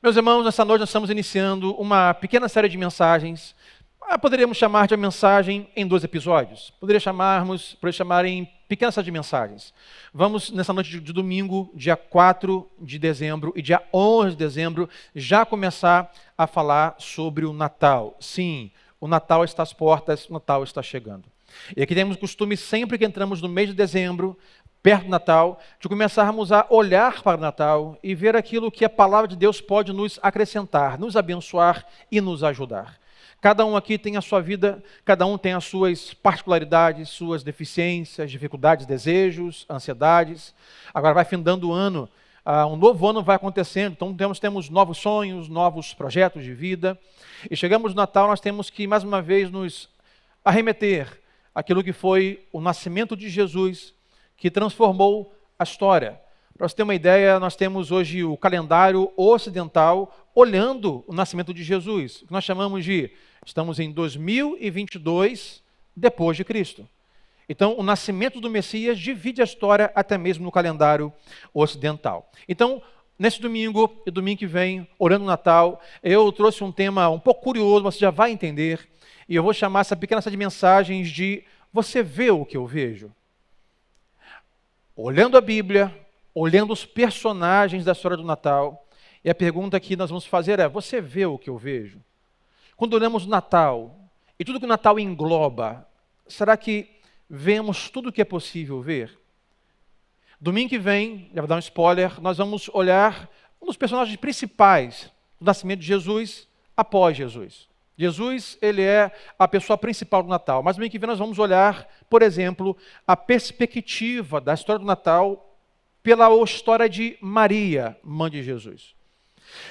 Meus irmãos, nessa noite nós estamos iniciando uma pequena série de mensagens. Poderíamos chamar de uma mensagem em 2 episódios. Poderíamos chamar em pequena série de mensagens. Vamos, nessa noite de domingo, dia 4 de dezembro e dia 11 de dezembro, já começar a falar sobre o Natal. Sim, o Natal está às portas, o Natal está chegando. E aqui temos o costume, sempre que entramos no mês de dezembro, perto do Natal, de começarmos a olhar para o Natal e ver aquilo que a palavra de Deus pode nos acrescentar, nos abençoar e nos ajudar. Cada um aqui tem a sua vida, cada um tem as suas particularidades, suas deficiências, dificuldades, desejos, ansiedades. Agora vai findando o ano, um novo ano vai acontecendo, então temos novos sonhos, novos projetos de vida. E chegamos no Natal, nós temos que mais uma vez nos arremeter àquilo que foi o nascimento de Jesus, que transformou a história. Para você ter uma ideia, nós temos hoje o calendário ocidental olhando o nascimento de Jesus, o que nós chamamos de, estamos em 2022 depois de Cristo. Então, o nascimento do Messias divide a história até mesmo no calendário ocidental. Então, nesse domingo e domingo que vem, orando o Natal, eu trouxe um tema um pouco curioso, você já vai entender, e eu vou chamar essa pequena série de mensagens de "Você vê o que eu vejo?". Olhando a Bíblia, olhando os personagens da história do Natal, e a pergunta que nós vamos fazer é: você vê o que eu vejo? Quando olhamos o Natal, e tudo que o Natal engloba, será que vemos tudo o que é possível ver? Domingo que vem, já vou dar um spoiler, nós vamos olhar um dos personagens principais do nascimento de Jesus após Jesus. Jesus, ele é a pessoa principal do Natal, mas domingo que vem nós vamos olhar, por exemplo, a perspectiva da história do Natal pela história de Maria, mãe de Jesus.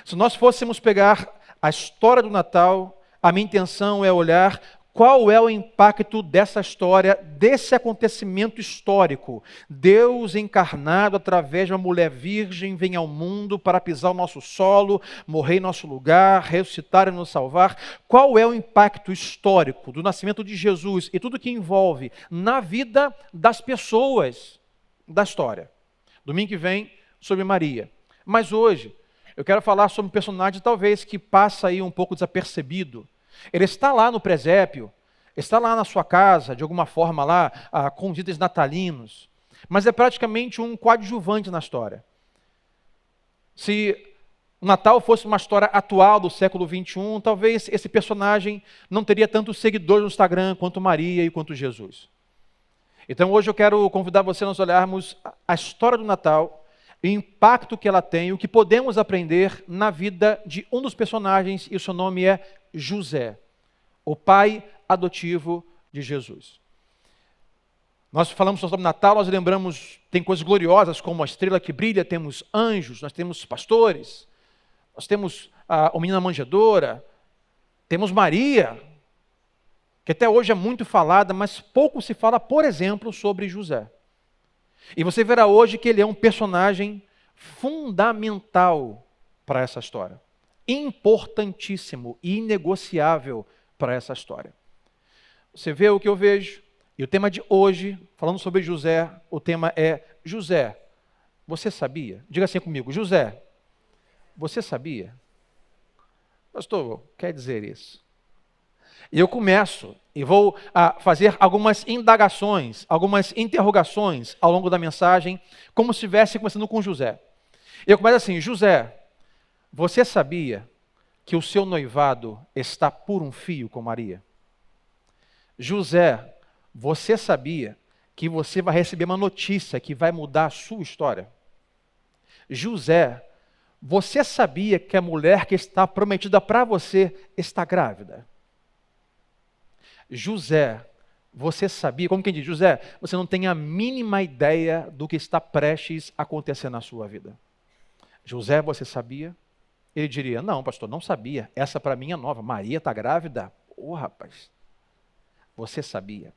Se nós fôssemos pegar a história do Natal, a minha intenção é olhar qual é o impacto dessa história, desse acontecimento histórico. Deus encarnado através de uma mulher virgem vem ao mundo para pisar o nosso solo, morrer em nosso lugar, ressuscitar e nos salvar. Qual é o impacto histórico do nascimento de Jesus e tudo que envolve na vida das pessoas da história? Domingo que vem, sobre Maria. Mas hoje, eu quero falar sobre um personagem talvez que passa aí um pouco desapercebido. Ele está lá no presépio, está lá na sua casa, de alguma forma lá, com os itens natalinos, mas é praticamente um coadjuvante na história. Se o Natal fosse uma história atual do século XXI, talvez esse personagem não teria tantos seguidores no Instagram quanto Maria e quanto Jesus. Então hoje eu quero convidar você a nós olharmos a história do Natal, o impacto que ela tem, o que podemos aprender na vida de um dos personagens, e o seu nome é José, o pai adotivo de Jesus. Nós falamos sobre Natal, nós lembramos, tem coisas gloriosas como a estrela que brilha, temos anjos, nós temos pastores, nós temos a menina manjedoura, temos Maria, que até hoje é muito falada, mas pouco se fala, por exemplo, sobre José. E você verá hoje que ele é um personagem fundamental para essa história. Importantíssimo e inegociável para essa história. Você vê o que eu vejo? E o tema de hoje, falando sobre José, o tema é: José, você sabia? Diga assim comigo: José, você sabia? Pastor, quer dizer isso? E eu começo e vou fazer algumas indagações, algumas interrogações ao longo da mensagem, como se estivesse começando com José. Eu começo assim: José, você sabia que o seu noivado está por um fio com Maria? José, você sabia que você vai receber uma notícia que vai mudar a sua história? José, você sabia que a mulher que está prometida para você está grávida? José, você sabia, como quem diz, José, você não tem a mínima ideia do que está prestes a acontecer na sua vida. José, você sabia? Ele diria: não, pastor, não sabia, essa para mim é nova, Maria está grávida? Rapaz, você sabia.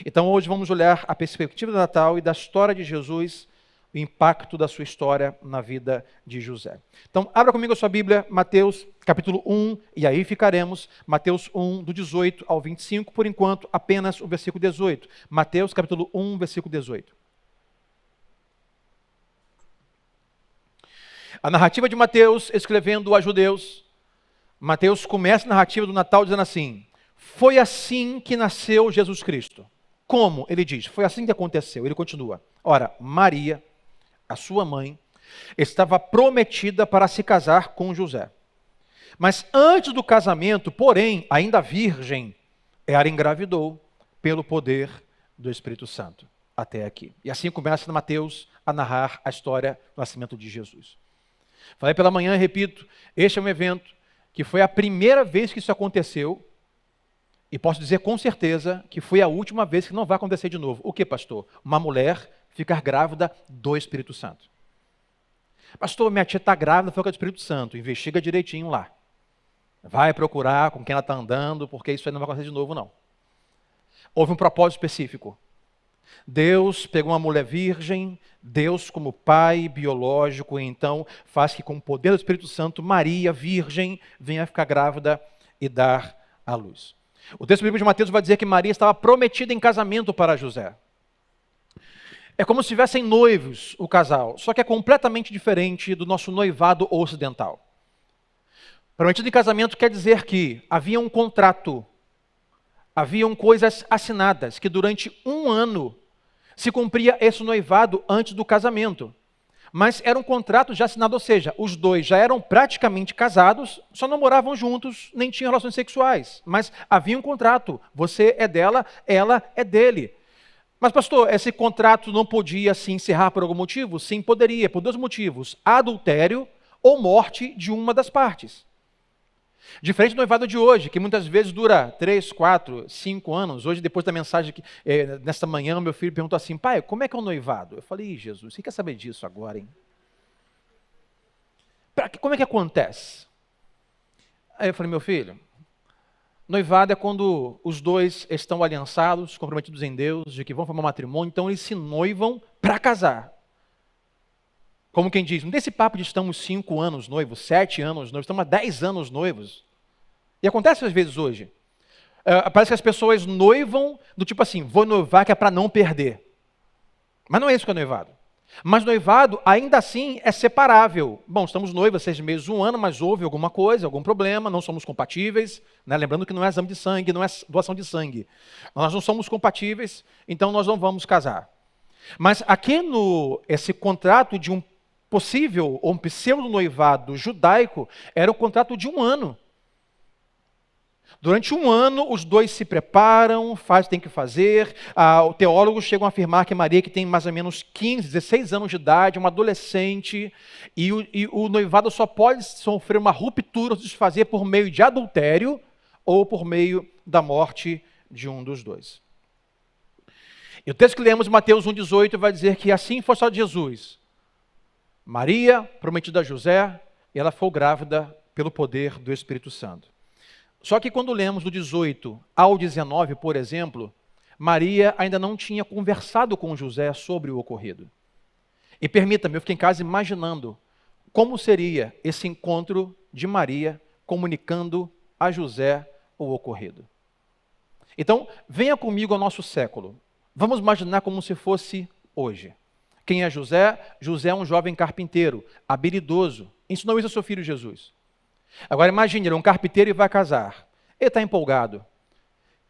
Então hoje vamos olhar a perspectiva do Natal e da história de Jesus, o impacto da sua história na vida de José. Então, abra comigo a sua Bíblia, Mateus capítulo 1, e aí ficaremos, Mateus 1, do 18 ao 25, por enquanto, apenas o versículo 18. Mateus capítulo 1, versículo 18. A narrativa de Mateus, escrevendo a judeus, Mateus começa a narrativa do Natal dizendo assim: foi assim que nasceu Jesus Cristo. Como? Ele diz, foi assim que aconteceu. Ele continua. Ora, Maria, a sua mãe, estava prometida para se casar com José. Mas antes do casamento, porém, ainda virgem, ela engravidou pelo poder do Espírito Santo. Até aqui. E assim começa Mateus a narrar a história do nascimento de Jesus. Falei pela manhã e repito, este é um evento que foi a primeira vez que isso aconteceu, e posso dizer com certeza que foi a última vez que não vai acontecer de novo. O que, pastor? Uma mulher ficar grávida do Espírito Santo. Pastor, minha tia está grávida, foi com o Espírito Santo. Investiga direitinho lá. Vai procurar com quem ela está andando, porque isso aí não vai acontecer de novo, não. Houve um propósito específico. Deus pegou uma mulher virgem, Deus como pai biológico, e então faz que com o poder do Espírito Santo, Maria, virgem, venha ficar grávida e dar à luz. O texto bíblico de Mateus vai dizer que Maria estava prometida em casamento para José. É como se estivessem noivos o casal, só que é completamente diferente do nosso noivado ocidental. Prometido em casamento quer dizer que havia um contrato, haviam coisas assinadas, que durante um ano se cumpria esse noivado antes do casamento. Mas era um contrato já assinado, ou seja, os dois já eram praticamente casados, só não moravam juntos, nem tinham relações sexuais. Mas havia um contrato, você é dela, ela é dele. Mas pastor, esse contrato não podia se encerrar por algum motivo? Sim, poderia, por dois motivos: adultério ou morte de uma das partes. Diferente do noivado de hoje, que muitas vezes dura 3, 4, 5 anos. Hoje, depois da mensagem, nesta manhã, meu filho perguntou assim: pai, como é que é o noivado? Eu falei: Jesus, você quer saber disso agora, hein? Como é que acontece? Aí eu falei: meu filho, noivado é quando os dois estão aliançados, comprometidos em Deus, de que vão formar matrimônio, então eles se noivam para casar. Como quem diz, não desse papo de estamos 5 anos noivos, 7 anos noivos, estamos há 10 anos noivos. E acontece às vezes hoje. Parece que as pessoas noivam do tipo assim, vou noivar que é para não perder. Mas não é isso que é noivado. Mas noivado, ainda assim, é separável. Bom, estamos noivos 6 meses, 1 ano, mas houve alguma coisa, algum problema, não somos compatíveis, né? Lembrando que não é exame de sangue, não é doação de sangue. Nós não somos compatíveis, então nós não vamos casar. Mas aqui esse contrato de um possível ou um pseudo-noivado judaico era um contrato de 1 ano. Durante 1 ano, os dois se preparam, fazem o que tem que fazer. Os teólogos chegam a afirmar que Maria, que tem mais ou menos 15, 16 anos de idade, uma adolescente, e o noivado só pode sofrer uma ruptura, se desfazer por meio de adultério ou por meio da morte de um dos dois. E o texto que lemos, Mateus 1,18, vai dizer que assim foi só de Jesus. Maria, prometida a José, e ela foi grávida pelo poder do Espírito Santo. Só que quando lemos do 18 ao 19, por exemplo, Maria ainda não tinha conversado com José sobre o ocorrido. E permita-me, eu fiquei em casa imaginando como seria esse encontro de Maria comunicando a José o ocorrido. Então, venha comigo ao nosso século. Vamos imaginar como se fosse hoje. Quem é José? José é um jovem carpinteiro, habilidoso. Ensinou isso ao seu filho Jesus. Agora imagine, ele é um carpinteiro e vai casar. Ele está empolgado.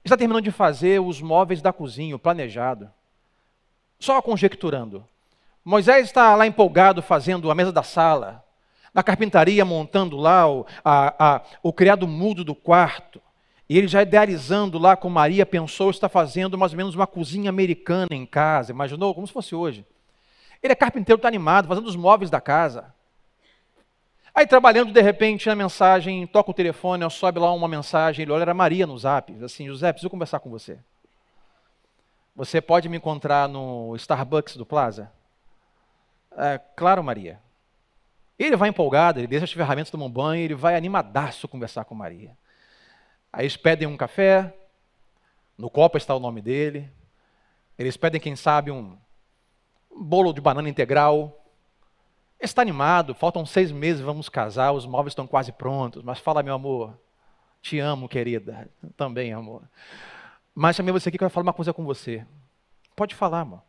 Está terminando de fazer os móveis da cozinha, o planejado. Só conjecturando. Moisés está lá empolgado fazendo a mesa da sala. Na carpintaria montando lá o criado mudo do quarto. E ele já idealizando lá com Maria, pensou, está fazendo mais ou menos uma cozinha americana em casa. Imaginou? Como se fosse hoje. Ele é carpinteiro, está animado, fazendo os móveis da casa. Aí trabalhando, de repente, na mensagem, toca o telefone, sobe lá uma mensagem, ele olha, era Maria no zap, assim: José, preciso conversar com você. Você pode me encontrar no Starbucks do Plaza? Claro, Maria. Ele vai empolgado, ele deixa as ferramentas, toma um banho, ele vai animadaço conversar com Maria. Aí eles pedem um café, no copo está o nome dele, eles pedem, quem sabe, um bolo de banana integral. Está animado, faltam 6 meses, vamos casar, os móveis estão quase prontos, mas fala, meu amor, te amo, querida, também, amor. Mas chamei você aqui que eu quero falar uma coisa com você. Pode falar, amor,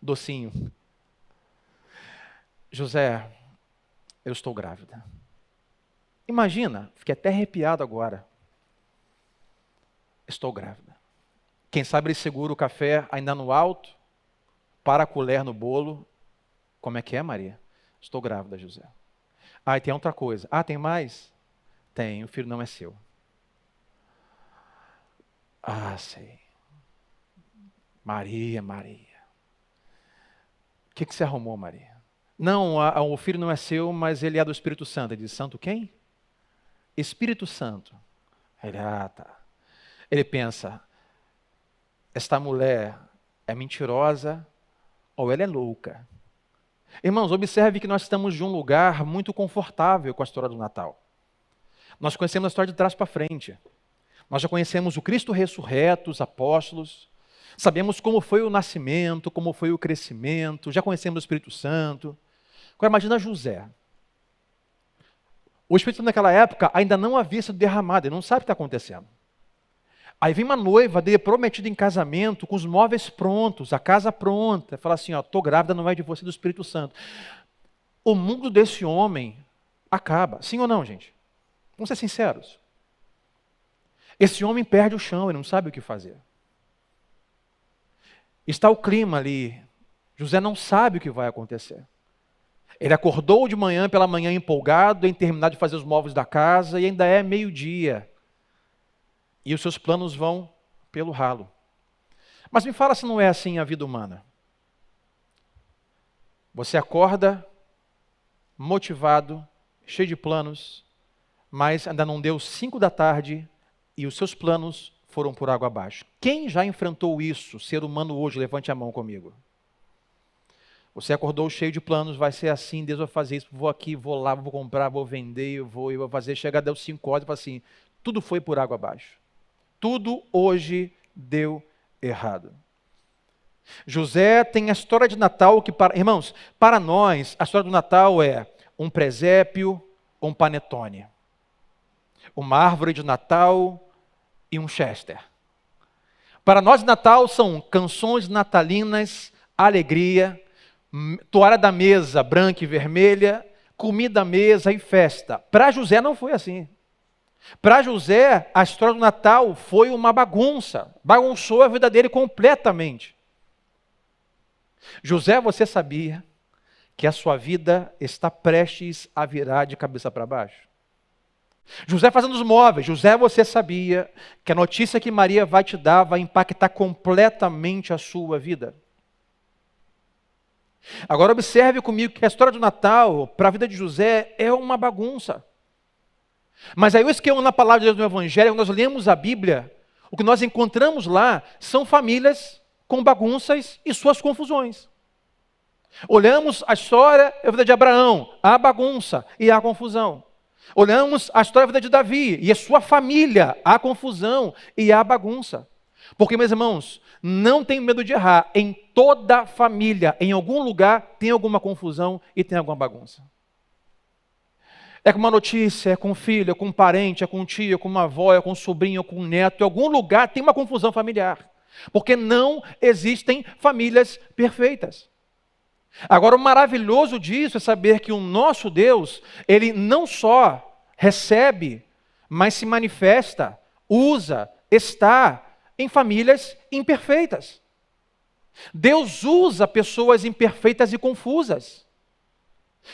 docinho. José, eu estou grávida. Imagina, fiquei até arrepiado agora. Estou grávida. Quem sabe ele segura o café ainda no alto, para a colher no bolo. Como é que é, Maria? Estou grávida, José. Ah, e tem outra coisa. Ah, tem mais? Tem, o filho não é seu. Ah, sei. Maria. O que você arrumou, Maria? Não, o filho não é seu, mas ele é do Espírito Santo. Ele diz, santo quem? Espírito Santo. Ele, tá. Ele pensa, esta mulher é mentirosa ou ela é louca? Irmãos, observe que nós estamos de um lugar muito confortável com a história do Natal. Nós conhecemos a história de trás para frente. Nós já conhecemos o Cristo ressurreto, os apóstolos. Sabemos como foi o nascimento, como foi o crescimento. Já conhecemos o Espírito Santo. Agora imagina José. O Espírito Santo naquela época ainda não havia sido derramado. Ele não sabe o que está acontecendo. Aí vem uma noiva dele prometida em casamento, com os móveis prontos, a casa pronta. Fala assim, estou grávida, não é de você, do Espírito Santo. O mundo desse homem acaba. Sim ou não, gente? Vamos ser sinceros. Esse homem perde o chão, ele não sabe o que fazer. Está o clima ali. José não sabe o que vai acontecer. Ele acordou de manhã, pela manhã, empolgado em terminar de fazer os móveis da casa, e ainda é meio-dia. E os seus planos vão pelo ralo. Mas me fala se não é assim a vida humana. Você acorda motivado, cheio de planos, mas ainda não deu 5 da tarde e os seus planos foram por água abaixo. Quem já enfrentou isso, ser humano hoje? Levante a mão comigo. Você acordou cheio de planos, vai ser assim, Deus vai fazer isso, vou aqui, vou lá, vou comprar, vou vender, eu vou fazer. Chega, deu 5 horas e fala assim, tudo foi por água abaixo. Tudo hoje deu errado. José tem a história de Natal que, irmãos, para nós, a história do Natal é um presépio, um panetone. Uma árvore de Natal e um Chester. Para nós, Natal são canções natalinas, alegria, toalha da mesa branca e vermelha, comida à mesa e festa. Para José não foi assim. Para José, a história do Natal foi uma bagunça. Bagunçou a vida dele completamente. José, você sabia que a sua vida está prestes a virar de cabeça para baixo? José fazendo os móveis. José, você sabia que a notícia que Maria vai te dar vai impactar completamente a sua vida? Agora observe comigo que a história do Natal, para a vida de José, é uma bagunça. Mas aí isso que na palavra de Deus no Evangelho, quando nós lemos a Bíblia, o que nós encontramos lá são famílias com bagunças e suas confusões. Olhamos a história da vida de Abraão, há bagunça e há confusão. Olhamos a história da vida de Davi e a sua família, há confusão e há bagunça. Porque, meus irmãos, não tenham medo de errar, em toda família, em algum lugar, tem alguma confusão e tem alguma bagunça. É com uma notícia, é com um filho, é com um parente, é com um tio, é com uma avó, é com um sobrinho, é com um neto. Em algum lugar tem uma confusão familiar. Porque não existem famílias perfeitas. Agora, o maravilhoso disso é saber que o nosso Deus, Ele não só recebe, mas se manifesta, usa, está em famílias imperfeitas. Deus usa pessoas imperfeitas e confusas.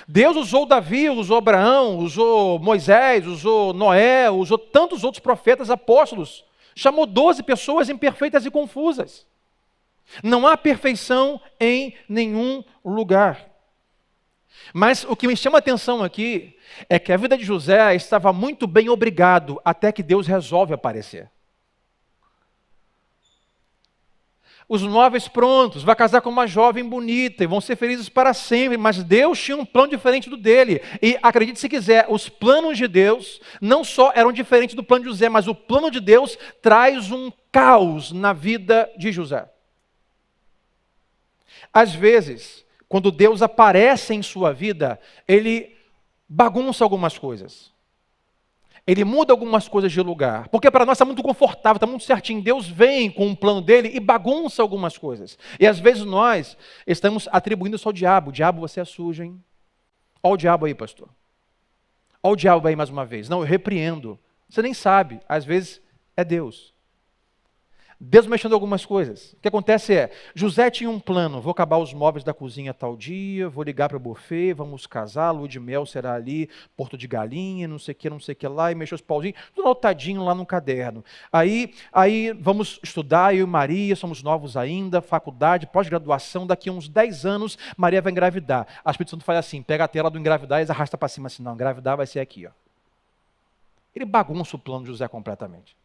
Deus usou Davi, usou Abraão, usou Moisés, usou Noé, usou tantos outros profetas, apóstolos. Chamou 12 pessoas imperfeitas e confusas. Não há perfeição em nenhum lugar. Mas o que me chama a atenção aqui é que a vida de José estava muito bem, obrigado, até que Deus resolve aparecer. Os móveis prontos, vai casar com uma jovem bonita e vão ser felizes para sempre, mas Deus tinha um plano diferente do dele. E acredite se quiser, os planos de Deus não só eram diferentes do plano de José, mas o plano de Deus traz um caos na vida de José. Às vezes, quando Deus aparece em sua vida, Ele bagunça algumas coisas. Ele muda algumas coisas de lugar. Porque para nós está muito confortável, está muito certinho. Deus vem com um plano dele e bagunça algumas coisas. E às vezes nós estamos atribuindo isso ao diabo. O diabo, você é sujo, hein? Olha o diabo aí, pastor. Olha o diabo aí mais uma vez. Não, eu repreendo. Você nem sabe, às vezes é Deus. Deus mexendo em algumas coisas. O que acontece é, José tinha um plano, vou acabar os móveis da cozinha tal dia, vou ligar para o buffet, vamos casar, lua de mel será ali, porto de galinha, não sei o que lá, e mexer os pauzinhos, tudo anotadinho lá no caderno. Aí vamos estudar, eu e Maria, somos novos ainda, faculdade, pós-graduação, daqui a uns 10 anos, Maria vai engravidar. A Espírito Santo faz assim, pega a tela do engravidar e arrasta para cima assim, não, engravidar vai ser aqui, ó. Ele bagunça o plano de José completamente.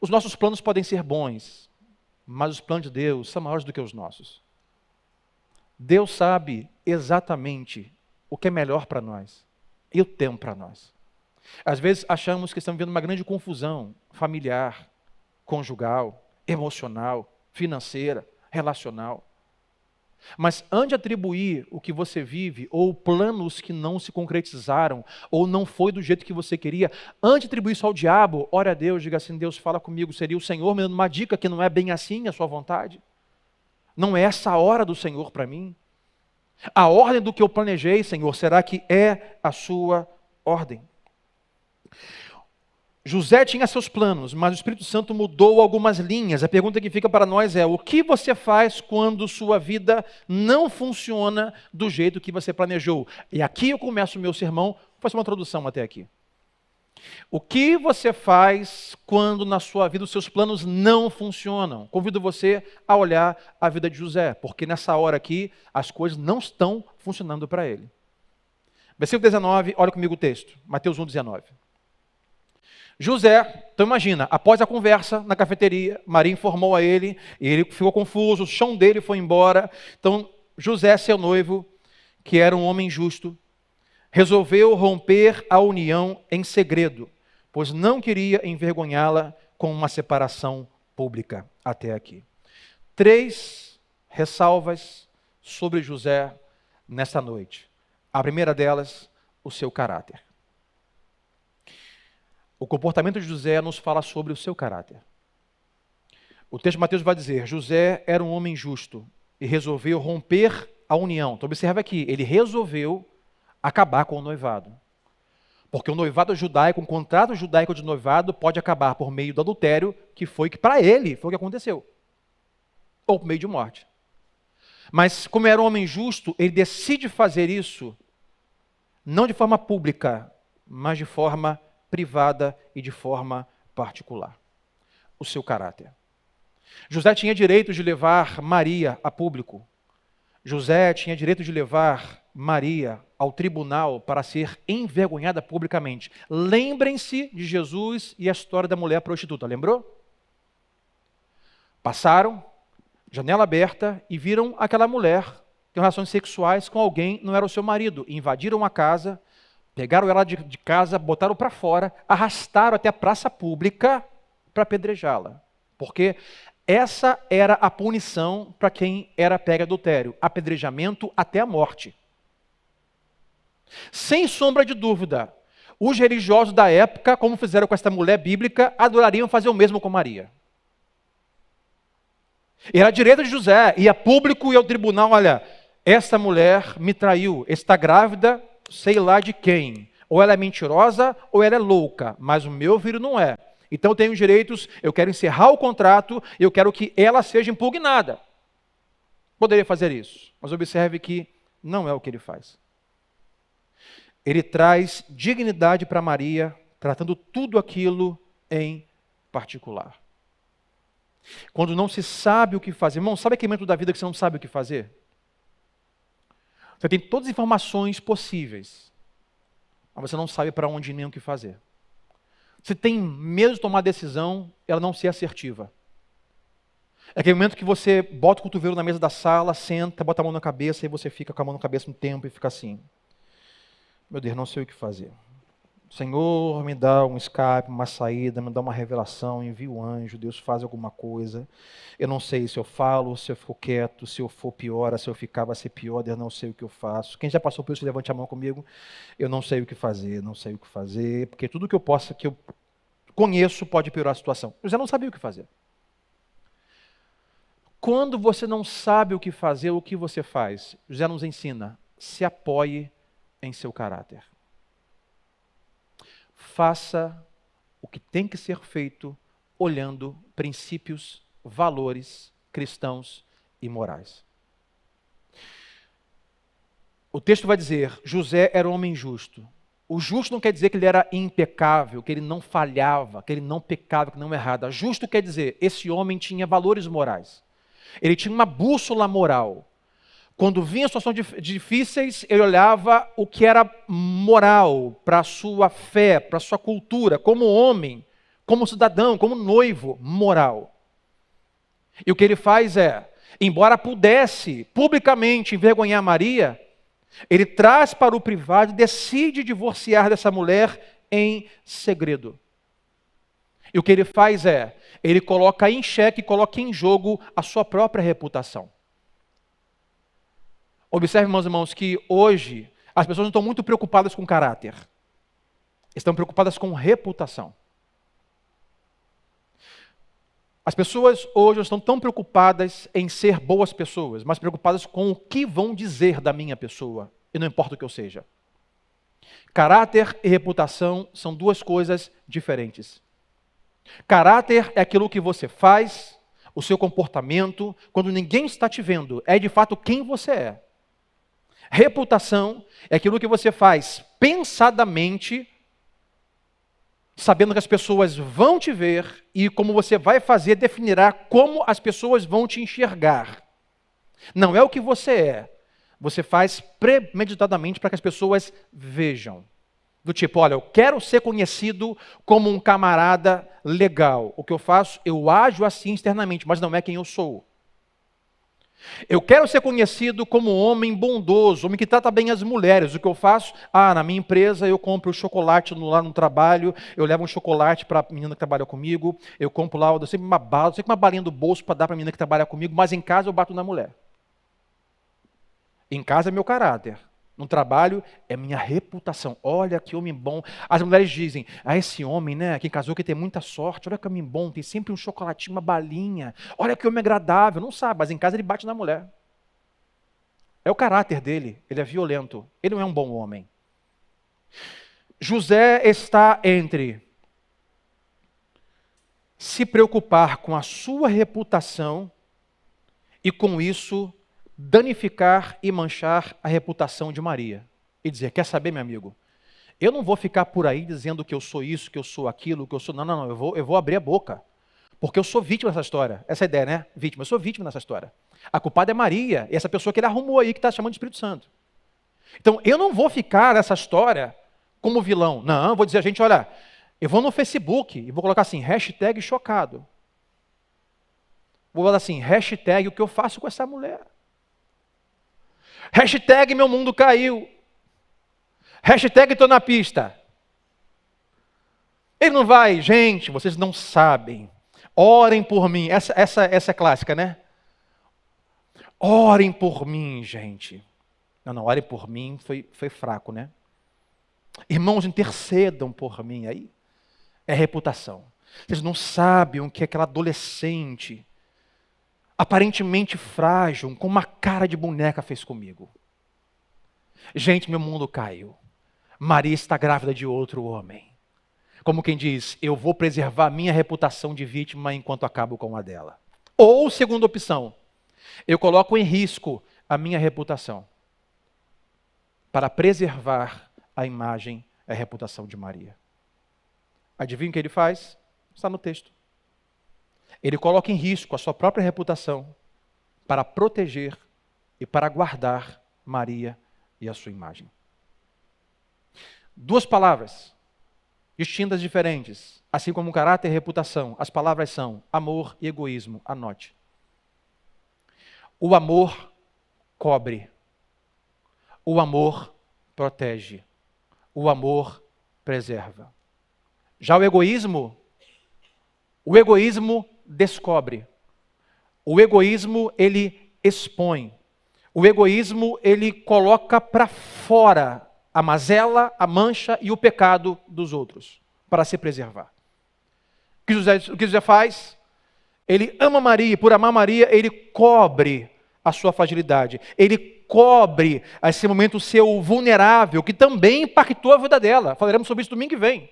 Os nossos planos podem ser bons, mas os planos de Deus são maiores do que os nossos. Deus sabe exatamente o que é melhor para nós e o tempo para nós. Às vezes achamos que estamos vivendo uma grande confusão familiar, conjugal, emocional, financeira, relacional. Mas antes de atribuir o que você vive, ou planos que não se concretizaram, ou não foi do jeito que você queria, antes de atribuir isso ao diabo, ore a Deus, diga assim, Deus fala comigo, seria o Senhor me dando uma dica que não é bem assim a sua vontade? Não é essa a hora do Senhor para mim? A ordem do que eu planejei, Senhor, será que é a sua ordem? José tinha seus planos, mas o Espírito Santo mudou algumas linhas. A pergunta que fica para nós é, o que você faz quando sua vida não funciona do jeito que você planejou? E aqui eu começo o meu sermão, vou fazer uma introdução até aqui. O que você faz quando na sua vida os seus planos não funcionam? Convido você a olhar a vida de José, porque nessa hora aqui as coisas não estão funcionando para ele. Versículo 19, olha comigo o texto, Mateus 1,19. José, então imagina, após a conversa na cafeteria, Maria informou a ele, e ele ficou confuso, o chão dele foi embora. Então José, seu noivo, que era um homem justo, resolveu romper a união em segredo, pois não queria envergonhá-la com uma separação pública até aqui. 3 ressalvas sobre José nesta noite. A primeira delas, o seu caráter. O comportamento de José nos fala sobre o seu caráter. O texto de Mateus vai dizer, José era um homem justo e resolveu romper a união. Então observe aqui, ele resolveu acabar com o noivado. Porque o noivado judaico, um contrato judaico de noivado pode acabar por meio do adultério, que para ele, foi o que aconteceu. Ou por meio de morte. Mas como era um homem justo, ele decide fazer isso, não de forma pública, mas de forma privada e de forma particular. O seu caráter. José tinha direito de levar Maria a público. José tinha direito de levar Maria ao tribunal para ser envergonhada publicamente. Lembrem-se de Jesus e a história da mulher prostituta, lembrou? Passaram, janela aberta, e viram aquela mulher ter relações sexuais com alguém, não era o seu marido. Invadiram a casa, pegaram ela de casa, botaram para fora, arrastaram até a praça pública para apedrejá-la. Porque essa era a punição para quem era pego em adultério. Apedrejamento até a morte. Sem sombra de dúvida, os religiosos da época, como fizeram com esta mulher bíblica, adorariam fazer o mesmo com Maria. Era direito de José, ia público e ao tribunal, olha, esta mulher me traiu, está grávida, sei lá de quem. Ou ela é mentirosa, ou ela é louca, mas o meu filho não é. Então eu tenho direitos, eu quero encerrar o contrato, eu quero que ela seja impugnada. Poderia fazer isso, mas observe que não é o que ele faz. Ele traz dignidade para Maria, tratando tudo aquilo em particular. Quando não se sabe o que fazer, irmão, sabe aquele momento da vida que você não sabe o que fazer? Você tem todas as informações possíveis, mas você não sabe para onde ir nem o que fazer. Você tem medo de tomar decisão, ela não ser assertiva. É aquele momento que você bota o cotovelo na mesa da sala, senta, bota a mão na cabeça, e você fica com a mão na cabeça um tempo e fica assim. Meu Deus, não sei o que fazer. Senhor, me dá um escape, uma saída, me dá uma revelação, envia um anjo, Deus faz alguma coisa. Eu não sei se eu falo, se eu fico quieto, se eu for pior, se eu ficar vai ser pior, eu não sei o que eu faço. Quem já passou por isso, levante a mão comigo. Eu não sei o que fazer, não sei o que fazer, porque tudo que eu conheço pode piorar a situação. Eu já não sabia o que fazer. Quando você não sabe o que fazer, o que você faz? José nos ensina, se apoie em seu caráter. faça o que tem que ser feito olhando princípios, valores cristãos e morais. O texto vai dizer, José era um homem justo. O justo não quer dizer que ele era impecável, que ele não falhava, que ele não pecava, que não errava. Justo quer dizer, esse homem tinha valores morais. Ele tinha uma bússola moral. Quando vinha situações difíceis, ele olhava o que era moral para a sua fé, para a sua cultura, como homem, como cidadão, como noivo moral. E o que ele faz é, embora pudesse publicamente envergonhar Maria, ele traz para o privado e decide divorciar dessa mulher em segredo. E o que ele faz é, ele coloca em xeque, coloca em jogo a sua própria reputação. Observe, meus irmãos, que hoje as pessoas não estão muito preocupadas com caráter. Estão preocupadas com reputação. As pessoas hoje não estão tão preocupadas em ser boas pessoas, mas preocupadas com o que vão dizer da minha pessoa, e não importa o que eu seja. Caráter e reputação são duas coisas diferentes. Caráter é aquilo que você faz, o seu comportamento, quando ninguém está te vendo, é de fato quem você é. Reputação é aquilo que você faz pensadamente, sabendo que as pessoas vão te ver e como você vai fazer definirá como as pessoas vão te enxergar. Não é o que você é. Você faz premeditadamente para que as pessoas vejam. Do tipo, olha, eu quero ser conhecido como um camarada legal. O que eu faço, eu ajo assim externamente, mas não é quem eu sou. Eu quero ser conhecido como um homem bondoso, homem que trata bem as mulheres. O que eu faço? Na minha empresa eu compro chocolate lá no trabalho, eu levo um chocolate para a menina que trabalha comigo, eu compro lá, eu dou sempre uma bala, sempre uma balinha do bolso para dar para a menina que trabalha comigo, mas em casa eu bato na mulher. Em casa é meu caráter. No trabalho é minha reputação. Olha que homem bom. As mulheres dizem, esse homem, né, que casou, que tem muita sorte. Olha que homem bom, tem sempre um chocolatinho, uma balinha. Olha que homem agradável. Não sabe, mas em casa ele bate na mulher. É o caráter dele. Ele é violento. Ele não é um bom homem. José está entre se preocupar com a sua reputação e com isso danificar e manchar a reputação de Maria. E dizer, quer saber, meu amigo? Eu não vou ficar por aí dizendo que eu sou isso, que eu sou aquilo, que eu sou... Não, eu vou abrir a boca. Porque eu sou vítima dessa história. Essa é a ideia, né? Vítima. Eu sou vítima dessa história. A culpada é Maria, essa pessoa que ele arrumou aí, que está chamando de Espírito Santo. Então, eu não vou ficar nessa história como vilão. Não, eu vou dizer a gente, olha, eu vou no Facebook e vou colocar assim, hashtag chocado. Vou botar assim, hashtag o que eu faço com essa mulher. Hashtag meu mundo caiu. Hashtag estou na pista. Ele não vai, gente, vocês não sabem. Orem por mim. Essa é clássica, né? Orem por mim, gente. Não, orem por mim foi fraco, né? Irmãos, intercedam por mim. Aí é reputação. Vocês não sabem o que aquela adolescente aparentemente frágil, com uma cara de boneca fez comigo. Gente, meu mundo caiu. Maria está grávida de outro homem. Como quem diz, eu vou preservar minha reputação de vítima enquanto acabo com a dela. Ou, segunda opção, eu coloco em risco a minha reputação para preservar a imagem, a reputação de Maria. Adivinha o que ele faz? Está no texto. Ele coloca em risco a sua própria reputação para proteger e para guardar Maria e a sua imagem. Duas palavras distintas, diferentes, assim como caráter e reputação. As palavras são amor e egoísmo. Anote. O amor cobre. O amor protege. O amor preserva. Já o egoísmo descobre. O egoísmo, ele expõe. O egoísmo, ele coloca para fora a mazela, a mancha e o pecado dos outros, para se preservar. O que José faz? Ele ama Maria, e por amar Maria, ele cobre a sua fragilidade. Ele cobre a esse momento seu vulnerável, que também impactou a vida dela. Falaremos sobre isso domingo que vem.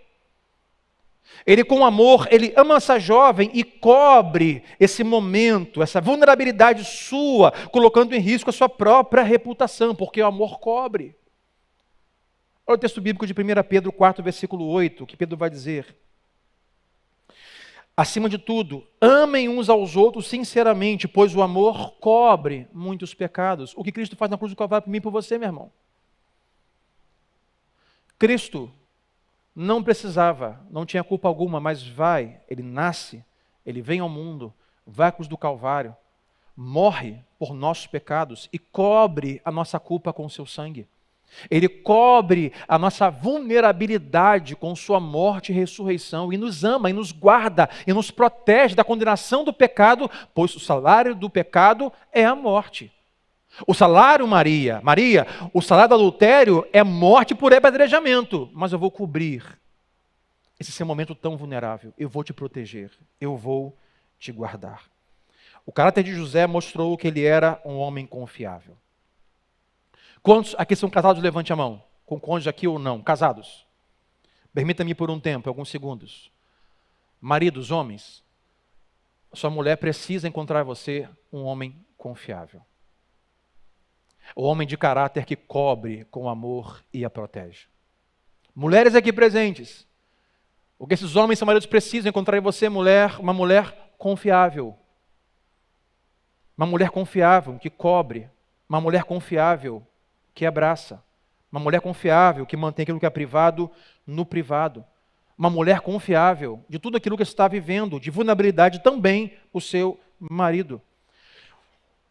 Ele, com amor, ele ama essa jovem e cobre esse momento, essa vulnerabilidade sua, colocando em risco a sua própria reputação, porque o amor cobre. Olha o texto bíblico de 1 Pedro 4, versículo 8, que Pedro vai dizer: acima de tudo, amem uns aos outros sinceramente, pois o amor cobre muitos pecados. O que Cristo faz na cruz do Calvário por mim e por você, meu irmão? Cristo não precisava, não tinha culpa alguma, mas ele nasce, ele vem ao mundo, vai à cruz do Calvário, morre por nossos pecados e cobre a nossa culpa com o seu sangue. Ele cobre a nossa vulnerabilidade com sua morte e ressurreição e nos ama, e nos guarda, e nos protege da condenação do pecado, pois o salário do pecado é a morte. O salário, Maria, o salário do adultério é morte por apedrejamento, mas eu vou cobrir esse seu momento tão vulnerável, eu vou te proteger, eu vou te guardar. O caráter de José mostrou que ele era um homem confiável. Quantos aqui são casados? Levante a mão. Com cônjuge aqui ou não? Casados? Permita-me por um tempo, alguns segundos. Maridos, homens, sua mulher precisa encontrar em você um homem confiável. O homem de caráter que cobre com amor e a protege. Mulheres aqui presentes, o que esses homens e maridos precisam encontrar em você, mulher, uma mulher confiável. Uma mulher confiável que cobre. Uma mulher confiável que abraça. Uma mulher confiável que mantém aquilo que é privado no privado. Uma mulher confiável de tudo aquilo que está vivendo, de vulnerabilidade também o seu marido.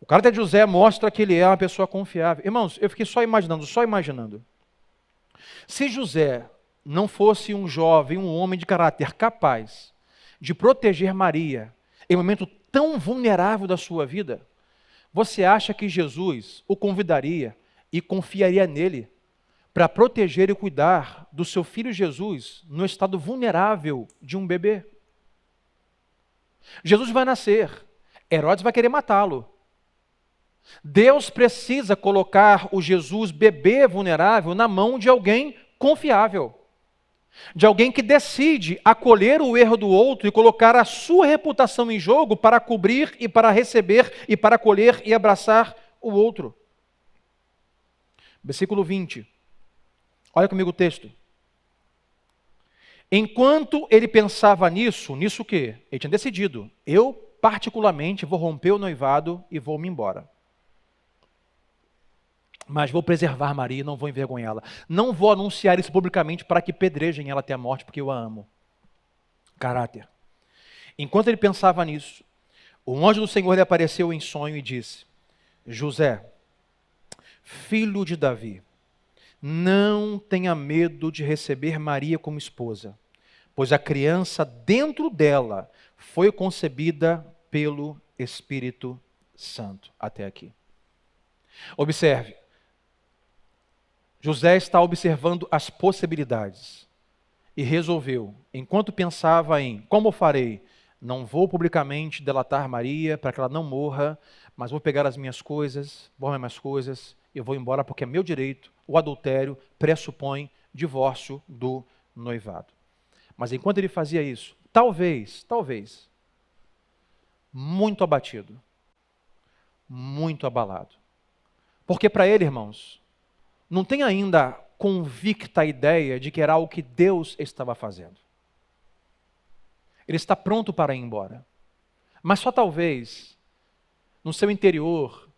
O caráter de José mostra que ele é uma pessoa confiável. Irmãos, eu fiquei só imaginando. Se José não fosse um jovem, um homem de caráter capaz de proteger Maria em um momento tão vulnerável da sua vida, você acha que Jesus o convidaria e confiaria nele para proteger e cuidar do seu filho Jesus no estado vulnerável de um bebê? Jesus vai nascer, Herodes vai querer matá-lo. Deus precisa colocar o Jesus bebê vulnerável na mão de alguém confiável, de alguém que decide acolher o erro do outro e colocar a sua reputação em jogo para cobrir e para receber e para acolher e abraçar o outro. Versículo 20. Olha comigo o texto. Enquanto ele pensava nisso o quê? Ele tinha decidido, eu particularmente vou romper o noivado e vou me embora. Mas vou preservar Maria e não vou envergonhá-la. Não vou anunciar isso publicamente para que pedrejem ela até a morte, porque eu a amo. Caráter. Enquanto ele pensava nisso, o anjo do Senhor lhe apareceu em sonho e disse: José, filho de Davi, não tenha medo de receber Maria como esposa, pois a criança dentro dela foi concebida pelo Espírito Santo. Até aqui. Observe. José está observando as possibilidades e resolveu, enquanto pensava em como farei, não vou publicamente delatar Maria para que ela não morra, mas vou pegar as minhas coisas, vou arrumar minhas coisas e vou embora porque é meu direito. O adultério pressupõe divórcio do noivado. Mas enquanto ele fazia isso, talvez, muito abatido, muito abalado. Porque para ele, irmãos, não tem ainda convicta a ideia de que era algo que Deus estava fazendo. Ele está pronto para ir embora. Mas só talvez, no seu interior,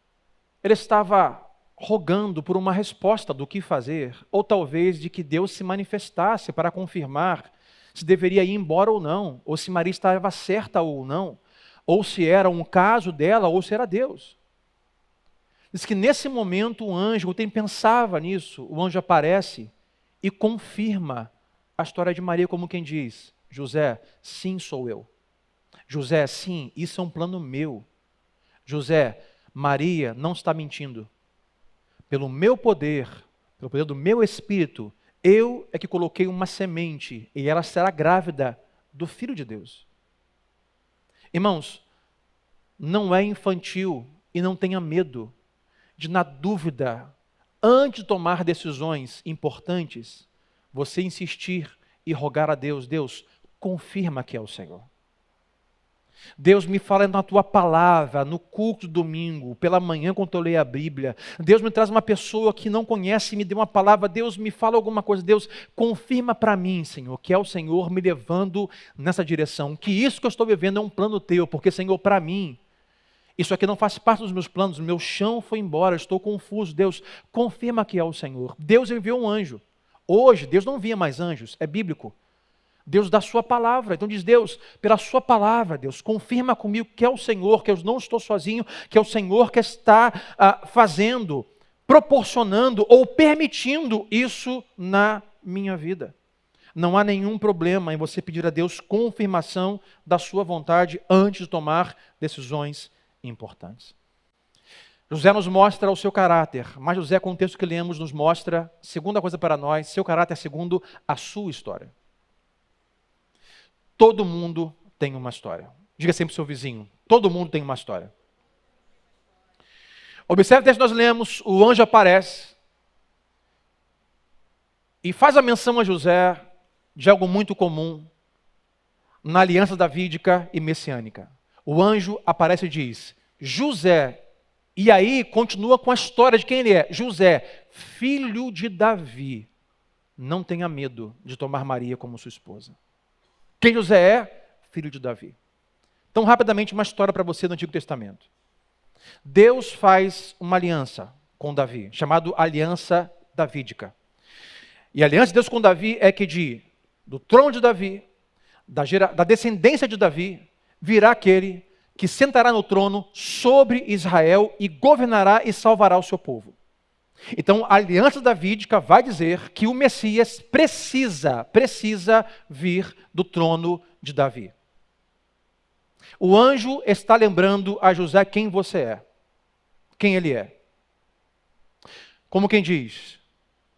ele estava rogando por uma resposta do que fazer, ou talvez de que Deus se manifestasse para confirmar se deveria ir embora ou não, ou se Maria estava certa ou não, ou se era um caso dela, ou se era Deus. Diz que nesse momento o anjo, quando ele pensava nisso, o anjo aparece e confirma a história de Maria como quem diz: José, sim, sou eu. José, sim, isso é um plano meu. José, Maria não está mentindo. Pelo meu poder, pelo poder do meu Espírito, eu é que coloquei uma semente e ela será grávida do Filho de Deus. Irmãos, não é infantil e não tenha medo de, na dúvida, antes de tomar decisões importantes, você insistir e rogar a Deus: Deus, confirma que é o Senhor. Deus me fala na tua palavra, no culto do domingo, pela manhã quando eu leio a Bíblia. Deus me traz uma pessoa que não conhece e me deu uma palavra. Deus me fala alguma coisa. Deus, confirma para mim, Senhor, que é o Senhor me levando nessa direção. Que isso que eu estou vivendo é um plano teu, porque, Senhor, para mim, isso aqui não faz parte dos meus planos. Meu chão foi embora, estou confuso. Deus, confirma que é o Senhor. Deus enviou um anjo. Hoje, Deus não envia mais anjos, é bíblico. Deus dá sua palavra, então diz Deus, pela sua palavra, Deus, confirma comigo que é o Senhor, que eu não estou sozinho, que é o Senhor que está fazendo, proporcionando ou permitindo isso na minha vida. Não há nenhum problema em você pedir a Deus confirmação da sua vontade antes de tomar decisões importantes. José nos mostra o seu caráter, mas José, com o texto que lemos, nos mostra, segunda coisa para nós, seu caráter segundo a sua história. Todo mundo tem uma história. Diga sempre para o seu vizinho, todo mundo tem uma história. Observe o texto que nós lemos, o anjo aparece e faz a menção a José de algo muito comum na aliança davídica e messiânica. O anjo aparece e diz, José, e aí continua com a história de quem ele é. José, filho de Davi, não tenha medo de tomar Maria como sua esposa. Quem José é? Filho de Davi. Então, rapidamente, uma história para você do Antigo Testamento. Deus faz uma aliança com Davi, chamada aliança davídica. E a aliança de Deus com Davi é que do trono de Davi, da descendência de Davi, virá aquele que sentará no trono sobre Israel e governará e salvará o seu povo. Então, a aliança davídica vai dizer que o Messias precisa vir do trono de Davi. O anjo está lembrando a José quem você é, quem ele é. Como quem diz,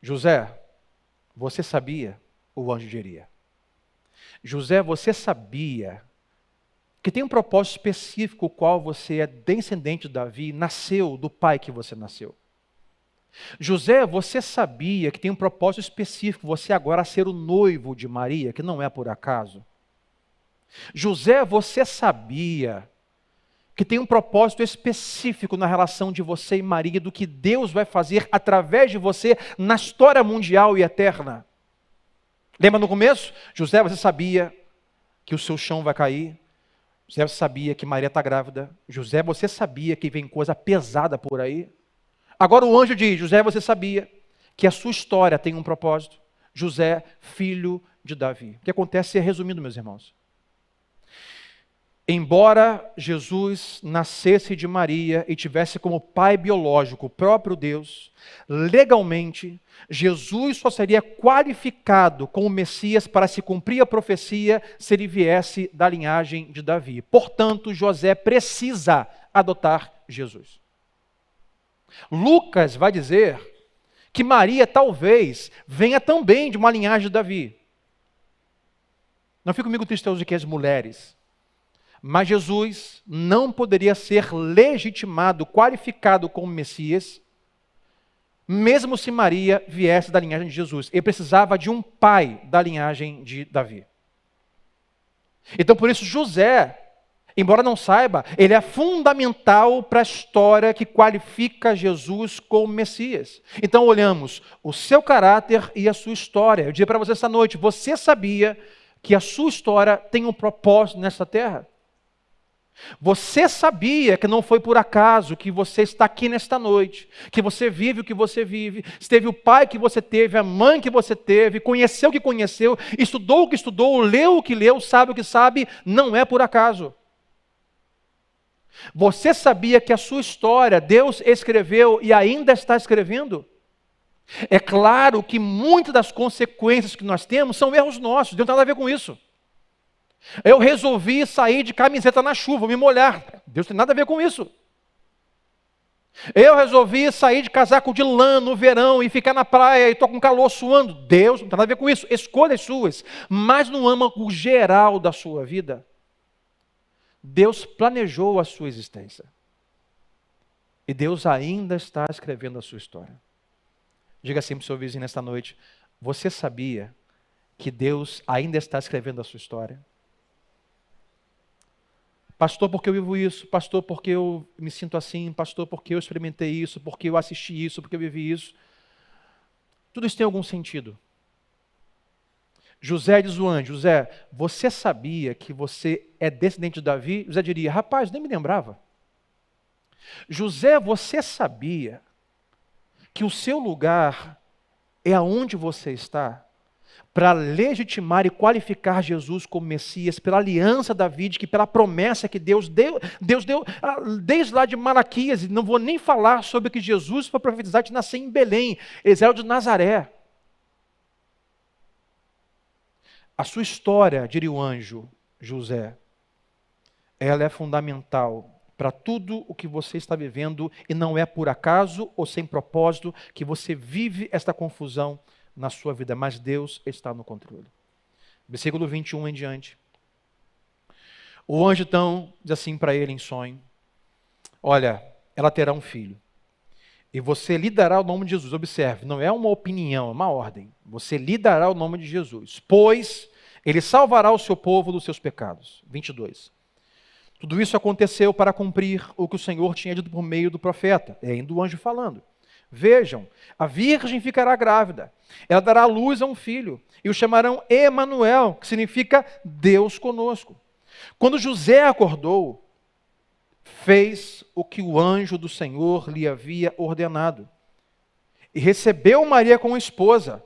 José, você sabia, o anjo diria. José, você sabia que tem um propósito específico, o qual você é descendente de Davi, nasceu do pai que você nasceu. José, você sabia que tem um propósito específico, você agora ser o noivo de Maria, que não é por acaso. José, você sabia que tem um propósito específico na relação de você e Maria, do que Deus vai fazer através de você na história mundial e eterna. Lembra no começo? José, você sabia que o seu chão vai cair. José, você sabia que Maria está grávida. José, você sabia que vem coisa pesada por aí. Agora o anjo diz, José, você sabia que a sua história tem um propósito. José, filho de Davi. O que acontece é resumindo, meus irmãos. Embora Jesus nascesse de Maria e tivesse como pai biológico o próprio Deus, legalmente, Jesus só seria qualificado como Messias para se cumprir a profecia se ele viesse da linhagem de Davi. Portanto, José precisa adotar Jesus. Lucas vai dizer que Maria talvez venha também de uma linhagem de Davi. Não fique comigo triste de que as mulheres. Mas Jesus não poderia ser legitimado, qualificado como Messias, mesmo se Maria viesse da linhagem de Jesus. Ele precisava de um pai da linhagem de Davi. Então, por isso, José, embora não saiba, ele é fundamental para a história que qualifica Jesus como Messias. Então, olhamos o seu caráter e a sua história. Eu digo para você essa noite, você sabia que a sua história tem um propósito nessa terra? Você sabia que não foi por acaso que você está aqui nesta noite, que você vive o que você vive, teve o pai que você teve, a mãe que você teve, conheceu o que conheceu, estudou o que estudou, leu o que leu, sabe o que sabe, não é por acaso. Você sabia que a sua história Deus escreveu e ainda está escrevendo? É claro que muitas das consequências que nós temos são erros nossos, Deus não tem nada a ver com isso. Eu resolvi sair de camiseta na chuva, me molhar. Deus não tem nada a ver com isso. Eu resolvi sair de casaco de lã no verão e ficar na praia e estou com calor suando. Deus não tem nada a ver com isso. Escolhas suas, mas no âmago geral da sua vida, Deus planejou a sua existência. E Deus ainda está escrevendo a sua história. Diga assim para o seu vizinho nesta noite, você sabia que Deus ainda está escrevendo a sua história? Pastor, porque eu vivo isso? Pastor, porque eu me sinto assim? Pastor, porque eu experimentei isso? Porque eu assisti isso? Porque eu vivi isso? Tudo isso tem algum sentido. José diz o anjo: José, você sabia que você é descendente de Davi? José diria: rapaz, nem me lembrava. José, você sabia que o seu lugar é aonde você está? Para legitimar e qualificar Jesus como Messias, pela aliança davídica, pela promessa que Deus deu desde lá de Malaquias, e não vou nem falar sobre que Jesus foi profetizado de nascer em Belém, eles eram de Nazaré. A sua história, diria o anjo José, ela é fundamental para tudo o que você está vivendo, e não é por acaso ou sem propósito que você vive esta confusão na sua vida, mas Deus está no controle. Versículo 21 em diante. O anjo então diz assim para ele em sonho: olha, ela terá um filho, e você lhe dará o nome de Jesus. Observe, não é uma opinião, é uma ordem. Você lhe dará o nome de Jesus, pois ele salvará o seu povo dos seus pecados. 22. Tudo isso aconteceu para cumprir o que o Senhor tinha dito por meio do profeta. É ainda o anjo falando. Vejam, a virgem ficará grávida, ela dará à luz a um filho, e o chamarão Emanuel, que significa Deus conosco. Quando José acordou, fez o que o anjo do Senhor lhe havia ordenado, e recebeu Maria como esposa.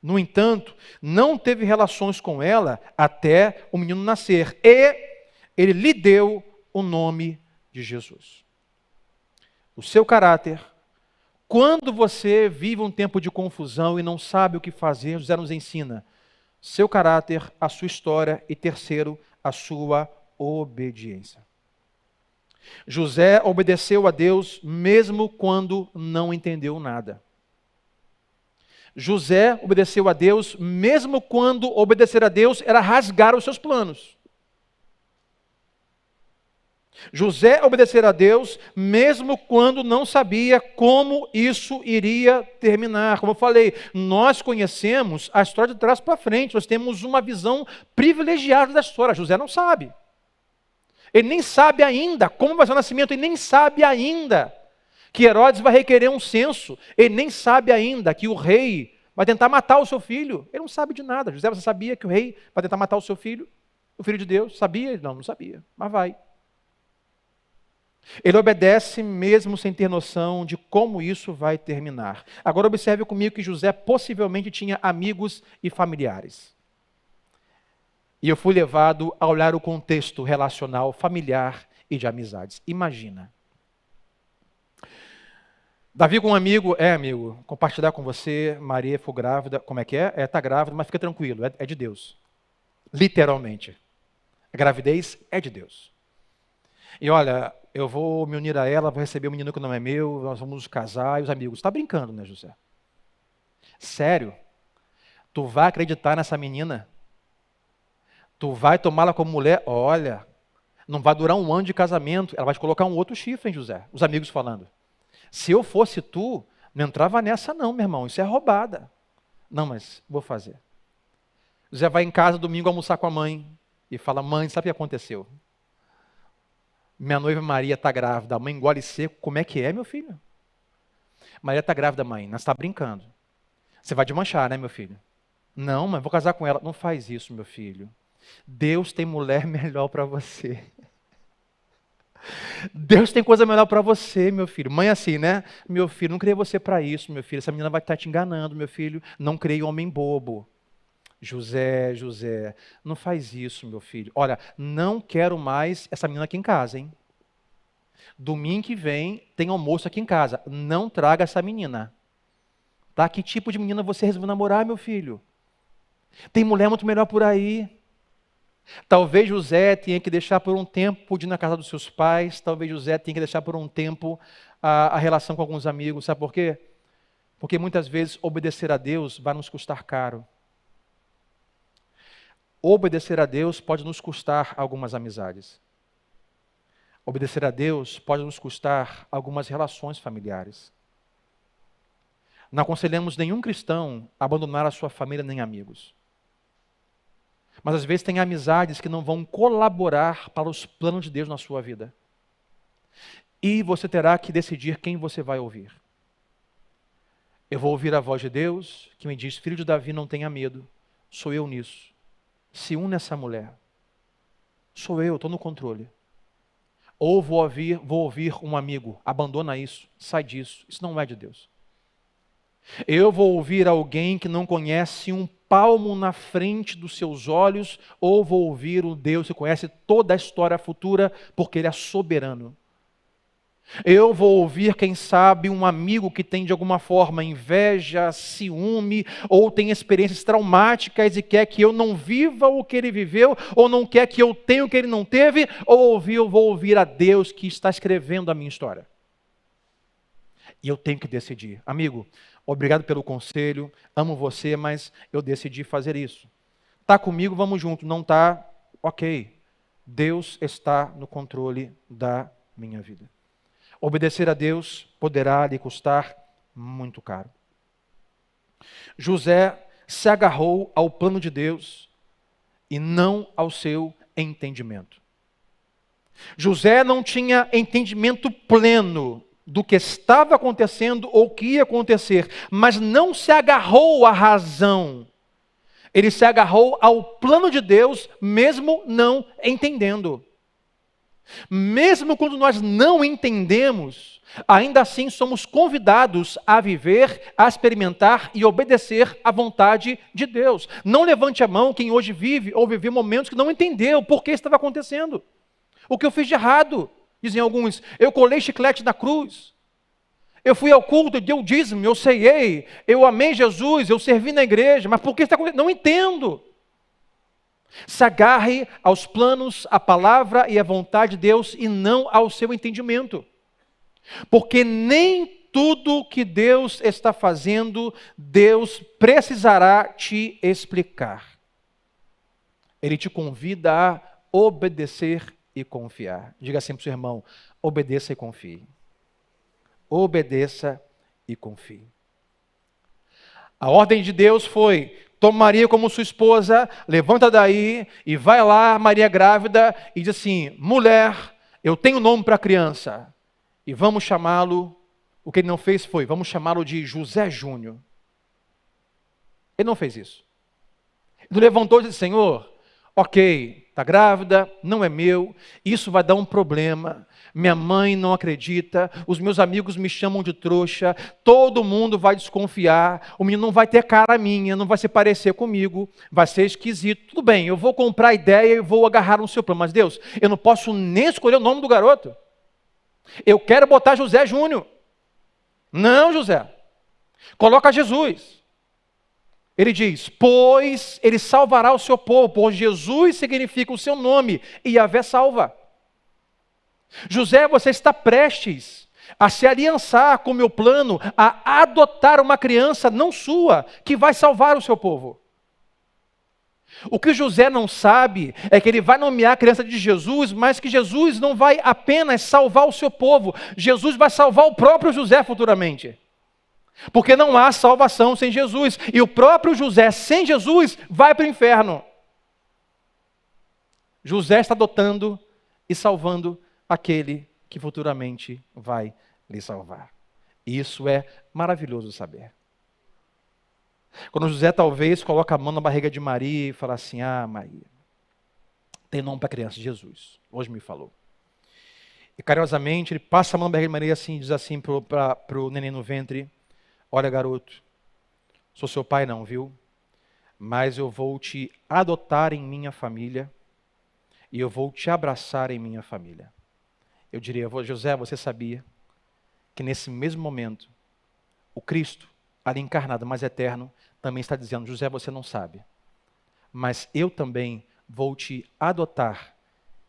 No entanto, não teve relações com ela até o menino nascer, e ele lhe deu o nome de Jesus. O seu caráter, quando você vive um tempo de confusão e não sabe o que fazer, José nos ensina seu caráter, a sua história e, terceiro, a sua obediência. José obedeceu a Deus mesmo quando não entendeu nada. José obedeceu a Deus mesmo quando obedecer a Deus era rasgar os seus planos. José obedecer a Deus mesmo quando não sabia como isso iria terminar. Como eu falei, nós conhecemos a história de trás para frente, nós temos uma visão privilegiada da história. José não sabe. Ele nem sabe ainda como vai ser o nascimento, ele nem sabe ainda que Herodes vai requerer um censo, ele nem sabe ainda que o rei vai tentar matar o seu filho. Ele não sabe de nada. José, você sabia que o rei vai tentar matar o seu filho? O filho de Deus? Sabia? Não, não sabia, mas vai. Ele obedece mesmo sem ter noção de como isso vai terminar. Agora observe comigo que José possivelmente tinha amigos e familiares. E eu fui levado a olhar o contexto relacional, familiar e de amizades. Imagina. Davi com um amigo, amigo, compartilhar com você, Maria ficou grávida, como é que é? Está grávida, mas fica tranquilo, é de Deus. Literalmente. A gravidez é de Deus. E olha, eu vou me unir a ela, vou receber um menino que não é meu, nós vamos nos casar, e os amigos, está brincando, né, José? Sério? Tu vai acreditar nessa menina? Tu vai tomá-la como mulher? Olha, não vai durar um ano de casamento, ela vai te colocar um outro chifre, hein, José? Os amigos falando. Se eu fosse tu, não entrava nessa não, meu irmão, isso é roubada. Não, mas vou fazer. José vai em casa domingo almoçar com a mãe e fala: mãe, sabe o que aconteceu? Minha noiva Maria está grávida, a mãe engole seco. Como é que é, meu filho? Maria está grávida, mãe, nós está brincando. Você vai desmanchar, né, meu filho? Não, mãe, vou casar com ela. Não faz isso, meu filho. Deus tem mulher melhor para você. Deus tem coisa melhor para você, meu filho. Mãe assim, né? Meu filho, não criei você para isso, meu filho. Essa menina vai estar te enganando, meu filho. Não criei homem bobo. José, não faz isso, meu filho. Olha, não quero mais essa menina aqui em casa, hein? Domingo que vem tem almoço aqui em casa. Não traga essa menina. Tá? Que tipo de menina você resolveu namorar, meu filho? Tem mulher muito melhor por aí. Talvez José tenha que deixar por um tempo de ir na casa dos seus pais. Talvez José tenha que deixar por um tempo a relação com alguns amigos. Sabe por quê? Porque muitas vezes obedecer a Deus vai nos custar caro. Obedecer a Deus pode nos custar algumas amizades. Obedecer a Deus pode nos custar algumas relações familiares. Não aconselhamos nenhum cristão a abandonar a sua família nem amigos. Mas às vezes tem amizades que não vão colaborar para os planos de Deus na sua vida. E você terá que decidir quem você vai ouvir. Eu vou ouvir a voz de Deus, que me diz: filho de Davi, não tenha medo. Sou eu nisso. Se une a essa mulher. Sou eu, estou no controle. Ou vou ouvir um amigo: abandona isso, sai disso. Isso não é de Deus. Eu vou ouvir alguém que não conhece um palmo na frente dos seus olhos, ou vou ouvir um Deus que conhece toda a história futura, porque Ele é soberano. Eu vou ouvir, quem sabe, um amigo que tem de alguma forma inveja, ciúme, ou tem experiências traumáticas e quer que eu não viva o que ele viveu, ou não quer que eu tenha o que ele não teve, ou eu vou ouvir a Deus que está escrevendo a minha história. E eu tenho que decidir. Amigo, obrigado pelo conselho, amo você, mas eu decidi fazer isso. Está comigo, vamos junto. Não está? Ok. Deus está no controle da minha vida. Obedecer a Deus poderá lhe custar muito caro. José se agarrou ao plano de Deus e não ao seu entendimento. José não tinha entendimento pleno do que estava acontecendo ou que ia acontecer, mas não se agarrou à razão. Ele se agarrou ao plano de Deus, mesmo não entendendo. Mesmo quando nós não entendemos, ainda assim somos convidados a viver, a experimentar e obedecer à vontade de Deus. Não levante a mão quem hoje vive ou viveu momentos que não entendeu por que estava acontecendo. O que eu fiz de errado? Dizem alguns: eu colei chiclete na cruz, eu fui ao culto, eu dei o dízimo, eu ceiei, eu amei Jesus, eu servi na igreja, mas por que está acontecendo? Não entendo. Se agarre aos planos, à palavra e à vontade de Deus e não ao seu entendimento. Porque nem tudo que Deus está fazendo, Deus precisará te explicar. Ele te convida a obedecer e confiar. Diga assim para o seu irmão: obedeça e confie. Obedeça e confie. A ordem de Deus foi: toma Maria como sua esposa, levanta daí e vai lá, Maria grávida, e diz assim: mulher, eu tenho nome para a criança, e vamos chamá-lo. O que ele não fez foi: vamos chamá-lo de José Júnior. Ele não fez isso. Ele levantou e disse: Senhor, ok, está grávida, não é meu, isso vai dar um problema. Minha mãe não acredita, os meus amigos me chamam de trouxa, todo mundo vai desconfiar, o menino não vai ter cara minha, não vai se parecer comigo, vai ser esquisito. Tudo bem, eu vou comprar a ideia e vou agarrar no seu plano, mas Deus, eu não posso nem escolher o nome do garoto. Eu quero botar José Júnior. Não, José, coloca Jesus. Ele diz: pois ele salvará o seu povo, pois Jesus significa o seu nome, e Yahvé salva. José, você está prestes a se aliançar com o meu plano, a adotar uma criança não sua, que vai salvar o seu povo. O que José não sabe é que ele vai nomear a criança de Jesus, mas que Jesus não vai apenas salvar o seu povo, Jesus vai salvar o próprio José futuramente. Porque não há salvação sem Jesus, e o próprio José sem Jesus vai para o inferno. José está adotando e salvando aquele que futuramente vai lhe salvar. E isso é maravilhoso saber. Quando José talvez coloca a mão na barriga de Maria e fala assim: ah, Maria, tem nome para a criança, Jesus, hoje me falou. E carinhosamente ele passa a mão na barriga de Maria assim, e diz assim para o neném no ventre: olha, garoto, sou seu pai não, viu? Mas eu vou te adotar em minha família e eu vou te abraçar em minha família. Eu diria: José, você sabia que nesse mesmo momento, o Cristo, ali encarnado, mas eterno, também está dizendo: José, você não sabe, mas eu também vou te adotar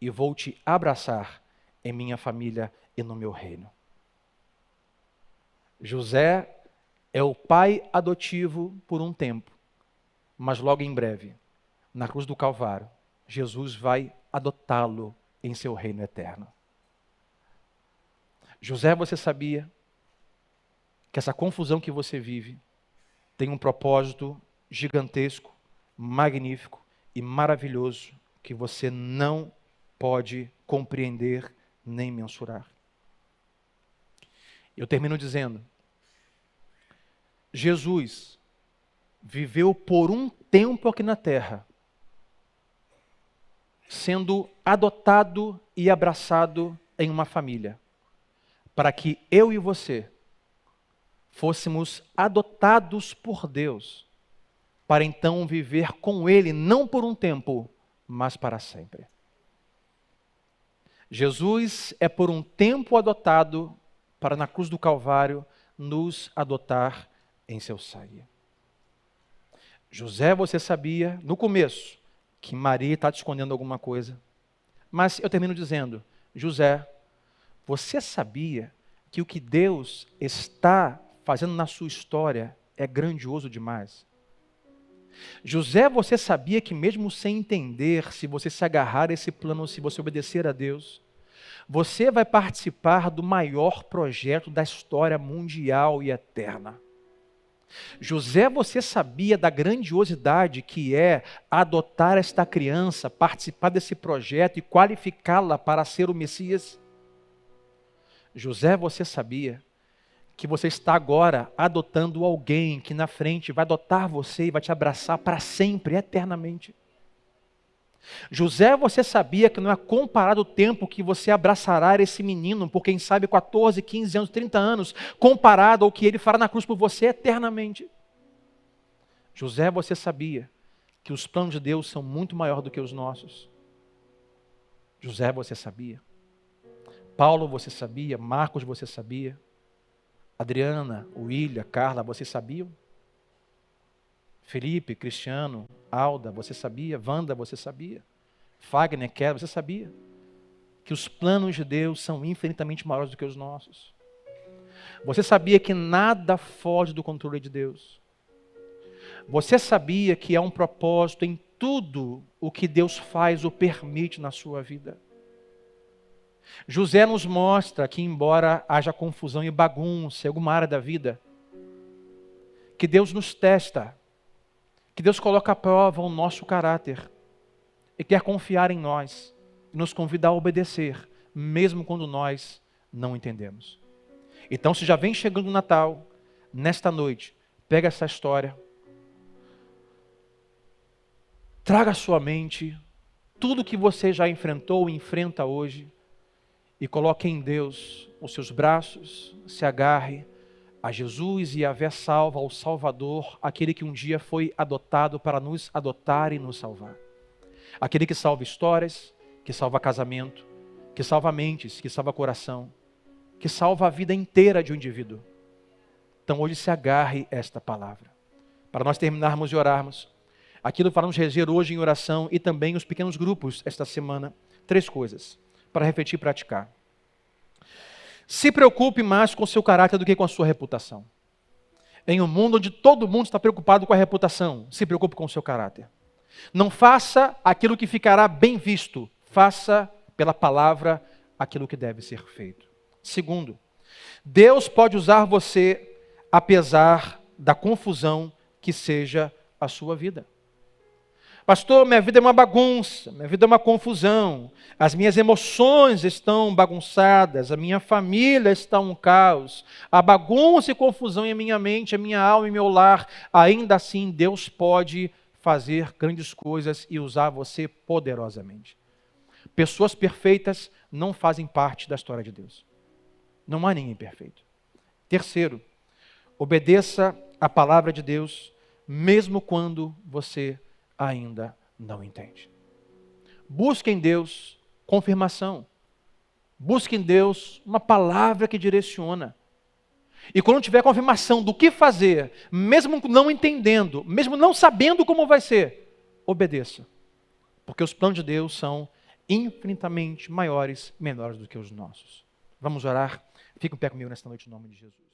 e vou te abraçar em minha família e no meu reino. José é o pai adotivo por um tempo, mas logo em breve, na cruz do Calvário, Jesus vai adotá-lo em seu reino eterno. José, você sabia que essa confusão que você vive tem um propósito gigantesco, magnífico e maravilhoso que você não pode compreender nem mensurar. Eu termino dizendo, Jesus viveu por um tempo aqui na terra, sendo adotado e abraçado em uma família, para que eu e você fôssemos adotados por Deus, para então viver com Ele, não por um tempo, mas para sempre. Jesus é por um tempo adotado, para na cruz do Calvário nos adotar em seu sangue. José, você sabia, no começo, que Maria está te escondendo alguma coisa. Mas eu termino dizendo, José, você sabia que o que Deus está fazendo na sua história é grandioso demais? José, você sabia que mesmo sem entender, se você se agarrar a esse plano, se você obedecer a Deus, você vai participar do maior projeto da história mundial e eterna? José, você sabia da grandiosidade que é adotar esta criança, participar desse projeto e qualificá-la para ser o Messias? José, você sabia que você está agora adotando alguém que na frente vai adotar você e vai te abraçar para sempre, eternamente? José, você sabia que não é comparado o tempo que você abraçará esse menino, por quem sabe 14, 15 anos, 30 anos, comparado ao que ele fará na cruz por você eternamente? José, você sabia que os planos de Deus são muito maiores do que os nossos? José, você sabia? Paulo, você sabia? Marcos, você sabia? Adriana, William, Carla, vocês sabiam? Felipe, Cristiano, Alda, você sabia? Wanda, você sabia? Fagner, Keller, você sabia? Que os planos de Deus são infinitamente maiores do que os nossos. Você sabia que nada foge do controle de Deus? Você sabia que há um propósito em tudo o que Deus faz ou permite na sua vida? José nos mostra que, embora haja confusão e bagunça em alguma área da vida, que Deus nos testa, que Deus coloca à prova o nosso caráter e quer confiar em nós e nos convida a obedecer, mesmo quando nós não entendemos. Então, se já vem chegando o Natal, nesta noite, pega essa história, traga à sua mente tudo que você já enfrentou e enfrenta hoje e coloque em Deus os seus braços, se agarre a Jesus e a ver salva ao Salvador, aquele que um dia foi adotado para nos adotar e nos salvar. Aquele que salva histórias, que salva casamento, que salva mentes, que salva coração, que salva a vida inteira de um indivíduo. Então hoje se agarre esta palavra. Para nós terminarmos e orarmos, aquilo que vamos reger hoje em oração e também os pequenos grupos esta semana, 3 coisas para refletir e praticar. Se preocupe mais com o seu caráter do que com a sua reputação. Em um mundo onde todo mundo está preocupado com a reputação, se preocupe com o seu caráter. Não faça aquilo que ficará bem visto, faça pela palavra aquilo que deve ser feito. Segundo, Deus pode usar você apesar da confusão que seja a sua vida. Pastor, minha vida é uma bagunça, minha vida é uma confusão, as minhas emoções estão bagunçadas, a minha família está um caos, a bagunça e confusão em minha mente, a minha alma e meu lar. Ainda assim, Deus pode fazer grandes coisas e usar você poderosamente. Pessoas perfeitas não fazem parte da história de Deus. Não há ninguém perfeito. Terceiro, obedeça a palavra de Deus, mesmo quando você ainda não entende. Busque em Deus confirmação. Busque em Deus uma palavra que direciona. E quando tiver confirmação do que fazer, mesmo não entendendo, mesmo não sabendo como vai ser, obedeça. Porque os planos de Deus são infinitamente maiores e menores do que os nossos. Vamos orar? Fique em pé comigo nesta noite em nome de Jesus.